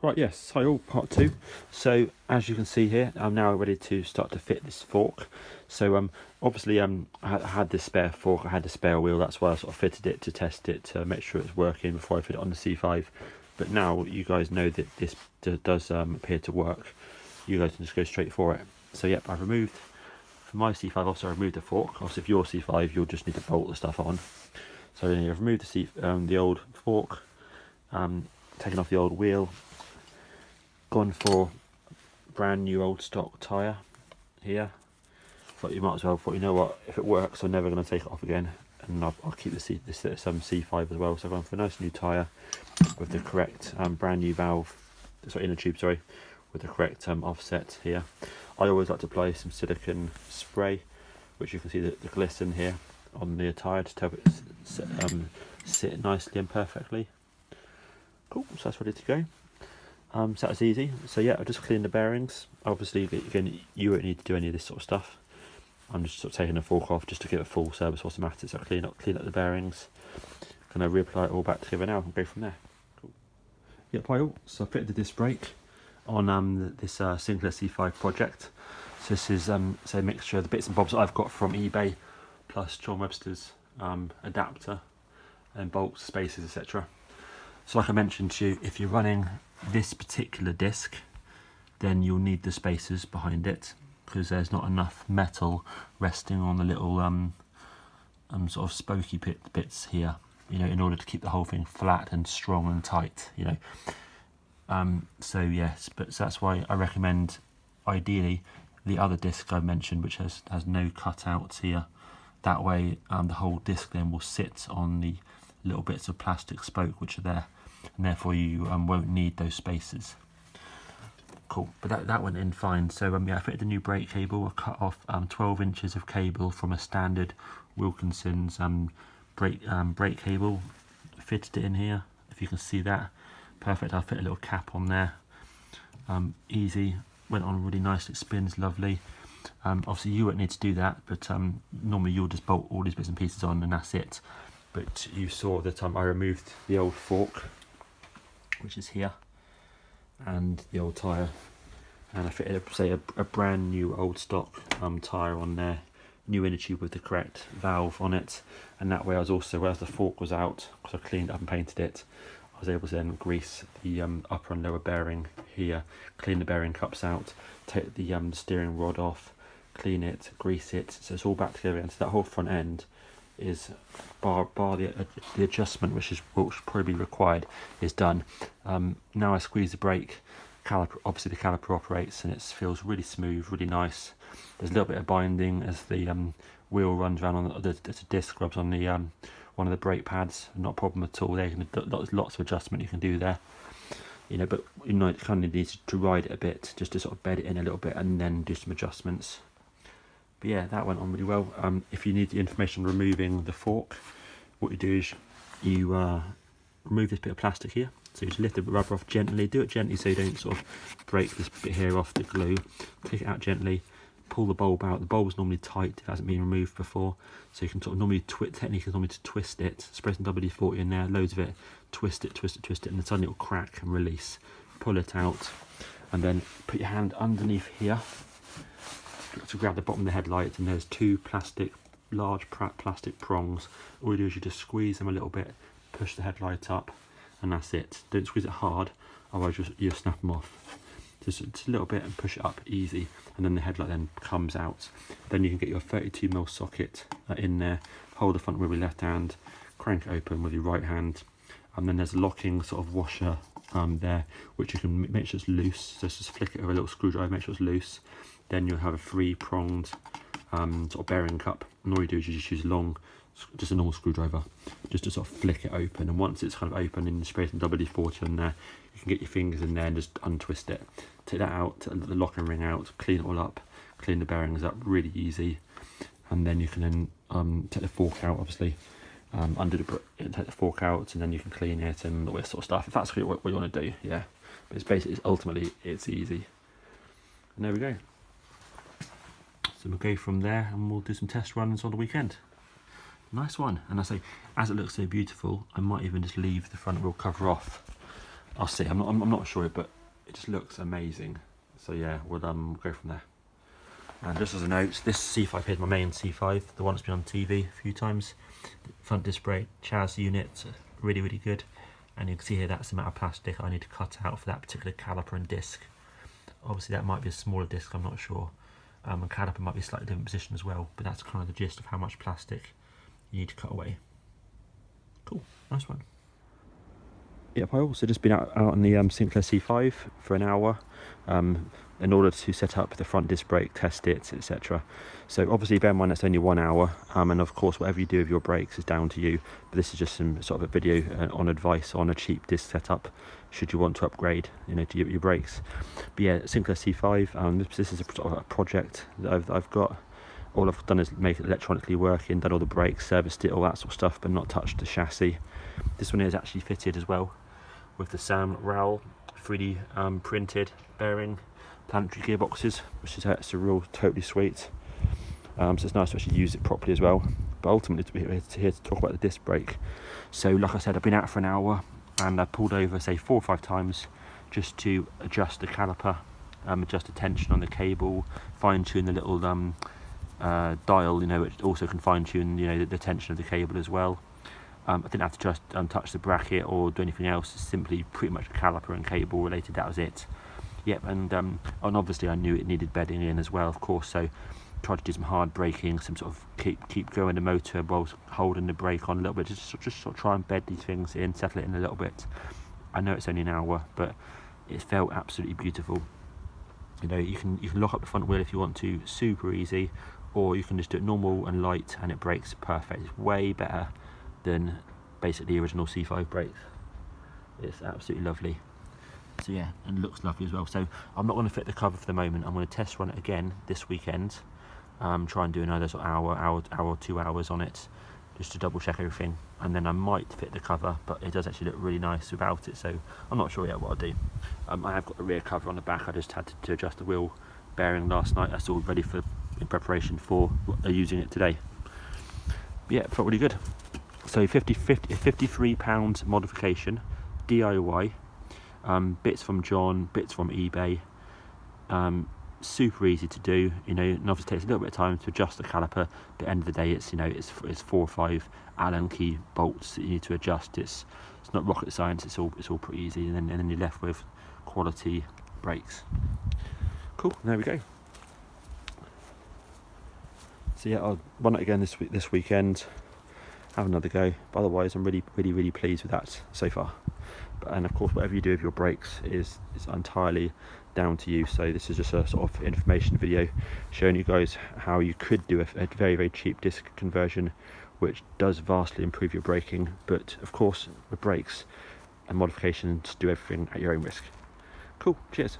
Right, yes, hi all, part two. So as you can see here, I'm now ready to start to fit this fork. So obviously I had this spare fork, I had the spare wheel, that's why I sort of fitted it to test it to make sure it's working before I fit it on the C5. But now you guys know that this does appear to work. You guys can just go straight for it. So yep, I've removed, for my C5 also I removed the fork. Also if your C5 you'll just need to bolt the stuff on. So I've removed the old fork, taken off the old wheel, gone for brand new old stock tyre here. Thought you might as well, thought you know what, if it works I'm never going to take it off again, and I'll keep this C5 as well. So I've gone for a nice new tyre with the correct brand new valve, sorry, inner tube, sorry, with the correct offset here. I always like to apply some silicone spray, which you can see the glisten here on the tyre to help it sit nicely and perfectly. Cool, so that's ready to go. So that was easy. So yeah, I'll just clean the bearings. Obviously, again, you won't need to do any of this sort of stuff. I'm just sort of taking the fork off just to give it full service automatic. So I clean up the bearings. Gonna reapply it all back together now and go from there. Cool. Yep, hi all. So I fitted the disc brake on this Sinclair C5 project. So this is a mixture of the bits and bobs that I've got from eBay, plus John Webster's adapter and bolts, spacers, etc. So like I mentioned to you, if you're running this particular disc, then you'll need the spacers behind it, because there's not enough metal resting on the little sort of spokey bits here, you know, in order to keep the whole thing flat and strong and tight, you know. So yes, so that's why I recommend ideally the other disc I mentioned, which has no cutouts here. That way the whole disc then will sit on the little bits of plastic spoke which are there, and therefore you won't need those spacers. Cool, but that went in fine. So yeah, I fitted a new brake cable. I cut off 12 inches of cable from a standard Wilkinson's brake cable, fitted it in here, if you can see that. Perfect. I'll fit a little cap on there. Easy, went on really nicely, it spins lovely. Obviously you won't need to do that, but normally you'll just bolt all these bits and pieces on and that's it. But you saw that I removed the old fork, which is here, and the old tyre, and I fitted a brand new old stock tyre on there, new inner tube with the correct valve on it, and that way I was also, whereas the fork was out, because I cleaned it up and painted it, I was able to then grease the upper and lower bearing here, clean the bearing cups out, take the steering rod off, clean it, grease it, so it's all back together, and so that whole front end is bar the adjustment which will probably be required is done. Now I squeeze the brake, caliper, obviously the caliper operates, and it feels really smooth, really nice. There's a little bit of binding as the wheel runs around on the disc rubs on the one of the brake pads. Not a problem at all. There's lots of adjustment you can do there, you know, but you know, it kind of needs to ride it a bit just to sort of bed it in a little bit and then do some adjustments. But yeah, that went on really well. If you need the information on removing the fork, what you do is you remove this bit of plastic here. So you just lift the rubber off gently, do it gently so you don't sort of break this bit here off the glue. Take it out gently, pull the bulb out. The bulb's normally tight if it hasn't been removed before. So you can sort of normally technique is normally to twist it, spray some WD-40 in there, loads of it, twist it, and then suddenly it'll crack and release. Pull it out, and then put your hand underneath here to grab the bottom of the headlight, and there's two large plastic prongs. All you do is you just squeeze them a little bit, push the headlight up, and that's it. Don't squeeze it hard, otherwise you'll snap them off. Just a little bit and push it up easy, and then the headlight then comes out. Then you can get your 32mm socket in there, hold the front wheel with your left hand, crank it open with your right hand, and then there's a locking sort of washer there, which you can make sure it's loose. So just flick it with a little screwdriver, make sure it's loose. Then you'll have a 3-pronged sort of bearing cup, and all you do is you just use just a normal screwdriver, just to sort of flick it open. And once it's kind of open and you spray some WD-40 on there, you can get your fingers in there and just untwist it. Take that out, the locking ring out, clean it all up, clean the bearings up, really easy. And then you can then take the fork out, obviously, take the fork out, and then you can clean it and all this sort of stuff, if that's what you want to do, yeah. But it's basically, ultimately, it's easy. And there we go. So we'll go from there and we'll do some test runs on the weekend. Nice one. And I say, as it looks so beautiful, I might even just leave the front wheel cover off. I'll see. I'm not sure, but it just looks amazing. So yeah, we'll go from there. And just as a note, this C5 here is my main C5, the one that's been on TV a few times. Front disc brake, Chaz unit, really, really good. And you can see here that's the amount of plastic I need to cut out for that particular caliper and disc. Obviously that might be a smaller disc, I'm not sure. And caliper might be a slightly different position as well, but that's kind of the gist of how much plastic you need to cut away. Cool, nice one. Yep, I also just been out on the Sinclair C5 for an hour in order to set up the front disc brake, test it, etc. So obviously bear in mind that's only 1 hour, and of course whatever you do with your brakes is down to you, but this is just some sort of a video on advice on a cheap disc setup should you want to upgrade, you know, to your brakes. But yeah, Sinclair C5, this is a sort of a project that I've got. All I've done is make it electronically working, done all the brakes, serviced it, all that sort of stuff, but not touched the chassis. This one is actually fitted as well with the Sam Rowell 3D printed bearing planetary gearboxes, which is a real totally sweet. So it's nice to actually use it properly as well. But ultimately we're here to talk about the disc brake. So like I said, I've been out for an hour and I pulled over say 4 or 5 times just to adjust the caliper, adjust the tension on the cable, fine tune the little dial, you know, which also can fine tune, you know, the tension of the cable as well. I didn't have to just touch the bracket or do anything else. It's simply pretty much caliper and cable related. That was it. Yep, and obviously I knew it needed bedding in as well, of course. So tried to do some hard braking, some sort of keep going the motor whilst holding the brake on a little bit. Just sort of try and bed these things in, settle it in a little bit. I know it's only an hour, but it felt absolutely beautiful. You know, you can lock up the front wheel if you want to, super easy, or you can just do it normal and light, and it brakes perfect. It's way better than basically the original C5 brakes. It's absolutely lovely. So yeah, and looks lovely as well. So I'm not going to fit the cover for the moment. I'm going to test run it again this weekend. Try and do another sort of hour, 2 hours on it, just to double check everything. And then I might fit the cover, but it does actually look really nice without it. So I'm not sure yet what I'll do. I have got the rear cover on the back. I just had to adjust the wheel bearing last night. That's all ready in preparation for using it today. But yeah, it felt really good. So £53 modification, DIY, bits from John, bits from eBay, super easy to do, you know, and obviously takes a little bit of time to adjust the caliper, but at the end of the day it's, you know, it's 4 or 5 Allen key bolts that you need to adjust. It's not rocket science, it's all pretty easy, and then you're left with quality brakes. Cool, there we go. So yeah, I'll run it again this weekend, have another go, but otherwise I'm really pleased with that so far. And of course whatever you do with your brakes is entirely down to you. So this is just a sort of information video showing you guys how you could do a very cheap disc conversion, which does vastly improve your braking, but of course with brakes and modifications, do everything at your own risk. Cool, cheers.